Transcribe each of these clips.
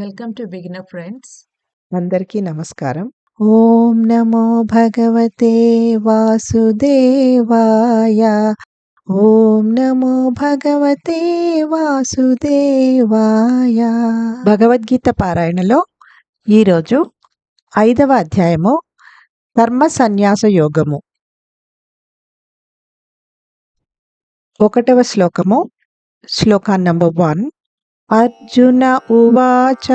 Welcome to beginner friends. అందరికీ నమస్కారం. ఓం నమో భగవతే వాసుదేవాయ. ఓం నమో భగవతే వాసుదేవాయ. భగవద్గీత పారాయణలో ఈరోజు 5వ అధ్యాయము కర్మ సన్యాస యోగము. 1వ శ్లోకము, శ్లోకాన్ నంబర్ 1. అర్జున ఉవాచ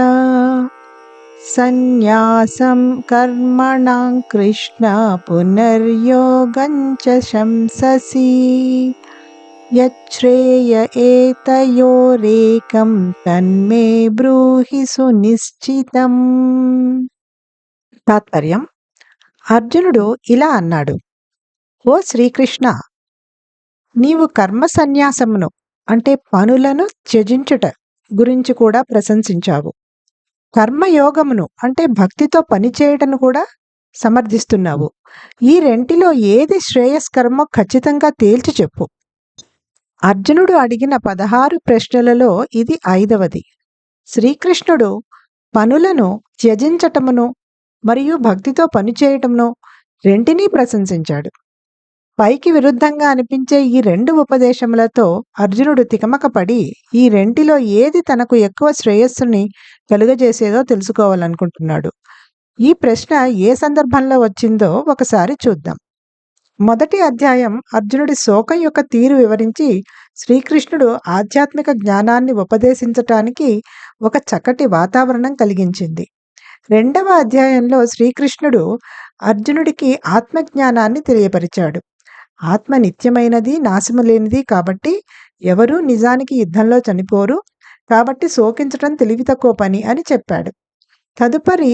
సన్యాసం కర్మణాం కృష్ణ పునర్యోగం చ శంససి యచ్ఛ్రేయ ఏతయోరేకం తన్మే బ్రూహి సునిశ్చితం. తాత్పర్యం: అర్జునుడు ఇలా అన్నాడు, ఓ శ్రీకృష్ణ, నీవు కర్మ సన్యాసమును అంటే పనులను త్యజించుట గురించి కూడా ప్రశంసించావు. కర్మయోగమును అంటే భక్తితో పనిచేయటను కూడా సమర్థిస్తున్నావు. ఈ రెంటిలో ఏది శ్రేయస్కరమో ఖచ్చితంగా తేల్చి చెప్పు. అర్జునుడు అడిగిన 16 ప్రశ్నలలో ఇది 5వది. శ్రీకృష్ణుడు పనులను త్యజించటమును మరియు భక్తితో పనిచేయటమును రెంటినీ ప్రశంసించాడు. పైకి విరుద్ధంగా అనిపించే ఈ 2 ఉపదేశములతో అర్జునుడు తికమకపడి ఈ రెంటిలో ఏది తనకు ఎక్కువ శ్రేయస్సుని కలుగజేసేదో తెలుసుకోవాలనుకుంటున్నాడు. ఈ ప్రశ్న ఏ సందర్భంలో వచ్చిందో ఒకసారి చూద్దాం. మొదటి అధ్యాయం అర్జునుడి శోకం యొక్క తీరు వివరించి శ్రీకృష్ణుడు ఆధ్యాత్మిక జ్ఞానాన్ని ఉపదేశించటానికి ఒక చక్కటి వాతావరణం కలిగించింది. 2వ అధ్యాయంలో శ్రీకృష్ణుడు అర్జునుడికి ఆత్మజ్ఞానాన్ని తెలియపరిచాడు. ఆత్మ నిత్యమైనది, నాశము లేనిది కాబట్టి ఎవరూ నిజానికి యుద్ధంలో చనిపోరు, కాబట్టి శోకించటం తెలివి తక్కువ పని అని చెప్పాడు. తదుపరి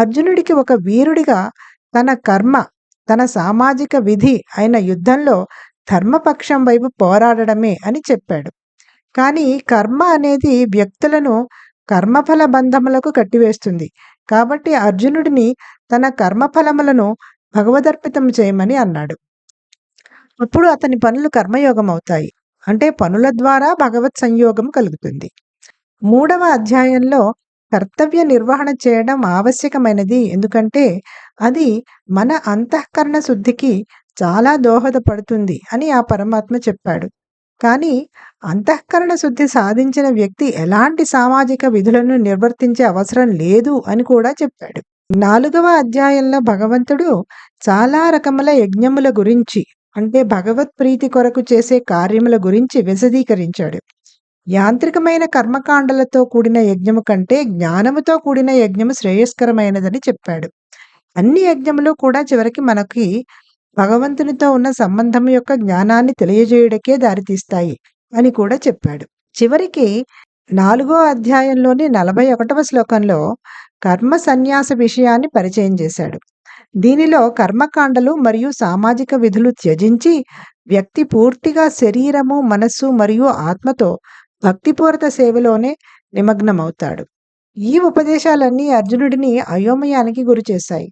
అర్జునుడికి ఒక వీరుడిగా తన కర్మ, తన సామాజిక విధి అయిన యుద్ధంలో ధర్మపక్షం వైపు పోరాడడమే అని చెప్పాడు. కానీ కర్మ అనేది వ్యక్తులను కర్మఫల బంధములకు కట్టివేస్తుంది. కాబట్టి అర్జునుడిని తన కర్మఫలములను భగవదర్పితం చేయమని అన్నాడు. అప్పుడు అతని పనులు కర్మయోగం అవుతాయి. అంటే పనుల ద్వారా భగవత్ సంయోగం కలుగుతుంది. 3వ అధ్యాయంలో కర్తవ్య నిర్వహణ చేయడం ఆవశ్యకమైనది, ఎందుకంటే అది మన అంతఃకరణ శుద్ధికి చాలా దోహదపడుతుంది అని ఆ పరమాత్మ చెప్పాడు. కానీ అంతఃకరణ శుద్ధి సాధించిన వ్యక్తి ఎలాంటి సామాజిక విధులను నిర్వర్తించే అవసరం లేదు అని కూడా చెప్పాడు. 4వ అధ్యాయంలో భగవంతుడు చాలా రకముల యజ్ఞముల గురించి, అంటే భగవత్ ప్రీతి కొరకు చేసే కార్యముల గురించి విశదీకరించాడు. యాంత్రికమైన కర్మకాండలతో కూడిన యజ్ఞము కంటే జ్ఞానముతో కూడిన యజ్ఞము శ్రేయస్కరమైనదని చెప్పాడు. అన్ని యజ్ఞములు కూడా చివరికి మనకి భగవంతునితో ఉన్న సంబంధం యొక్క జ్ఞానాన్ని తెలియజేయుటకే దారితీస్తాయి అని కూడా చెప్పాడు. చివరికి 4వ అధ్యాయంలోని 41వ శ్లోకంలో కర్మ సన్యాస విషయాన్ని పరిచయం చేశాడు. దీనిలో కర్మకాండలు మరియు సామాజిక విధులు త్యజించి వ్యక్తి పూర్తిగా శరీరము, మనస్సు మరియు ఆత్మతో భక్తిపూరిత సేవలోనే నిమగ్నమవుతాడు. ఈ ఉపదేశాలన్నీ అర్జునుడిని అయోమయానికి గురిచేశాయి.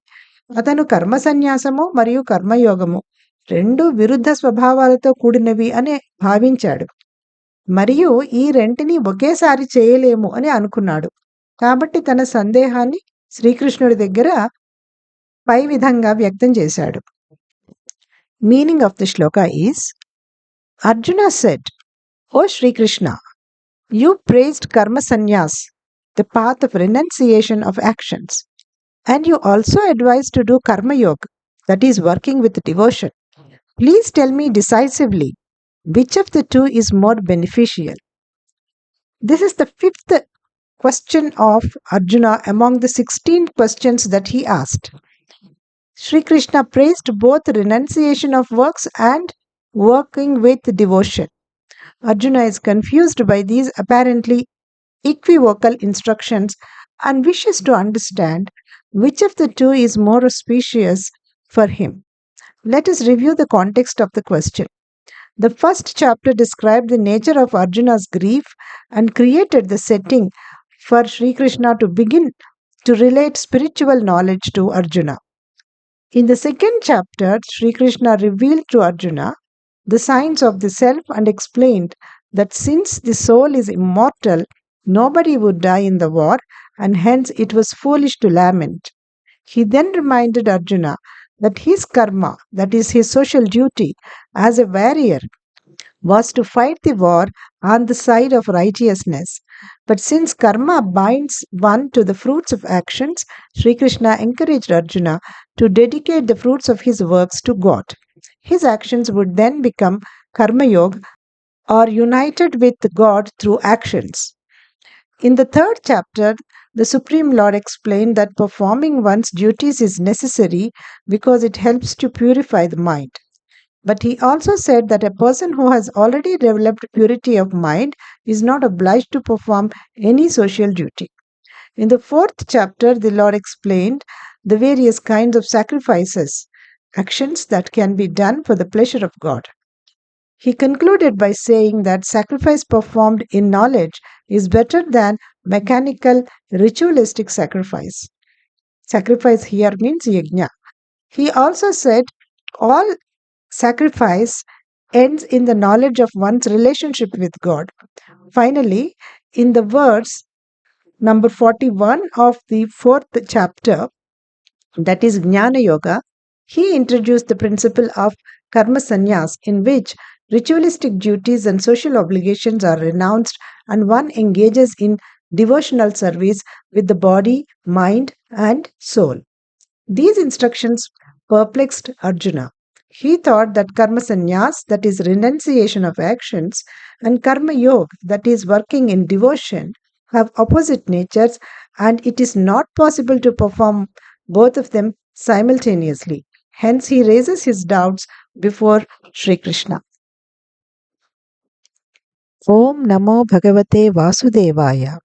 అతను కర్మ సన్యాసము మరియు కర్మయోగము 2 విరుద్ధ స్వభావాలతో కూడినవి అని భావించాడు. మరియు ఈ రెంటిని ఒకేసారి చేయలేము అని అనుకున్నాడు. కాబట్టి తన సందేహాన్ని శ్రీకృష్ణుడి దగ్గర పై విధంగా వ్యక్తం చేశాడు. Meaning of the Shloka is: Arjuna said, O Shri Krishna, you praised karma sannyas, the path of renunciation of actions, and you also advised to do karma yoga, that is working with devotion. Please tell me decisively which of the two is more beneficial. This is the 5th question of Arjuna among the 16 questions that he asked. Shri Krishna praised both renunciation of works and working with devotion. Arjuna is confused by these apparently equivocal instructions and wishes to understand which of the two is more auspicious for him. Let us review the context of the question. The first chapter described the nature of Arjuna's grief and created the setting for Shri Krishna to begin to relate spiritual knowledge to Arjuna. In the second chapter, Shri Krishna revealed to Arjuna the signs of the self and explained that since the soul is immortal, Nobody would die in the war, and hence it was foolish to lament. He then reminded Arjuna that his karma, that is his social duty as a warrior, was to fight the war on the side of righteousness. But since karma binds one to the fruits of actions, Sri Krishna encouraged Arjuna to dedicate the fruits of his works to God. His actions would then become karma yoga, or united with God through actions. In the third chapter, the Supreme Lord explained that performing one's duties is necessary because it helps to purify the mind. But he also said that a person who has already developed purity of mind is not obliged to perform any social duty. In the fourth chapter, the Lord explained the various kinds of sacrifices, actions that can be done for the pleasure of God. He concluded by saying that sacrifice performed in knowledge is better than mechanical, ritualistic sacrifice. Sacrifice here means yajna. He also said all sacrifice ends in the knowledge of one's relationship with God. Finally, in the verse number 41 of the fourth chapter, that is Jnana Yoga, he introduced the principle of karma sannyas, in which ritualistic duties and social obligations are renounced and one engages in devotional service with the body, mind, and soul. These instructions perplexed Arjuna. He thought that karma sannyas, that is renunciation of actions, and karma yoga, that is working in devotion, have opposite natures, and it is not possible to perform both of them simultaneously. Hence, he raises his doubts before Sri Krishna. Om Namo Bhagavate Vasudevaya.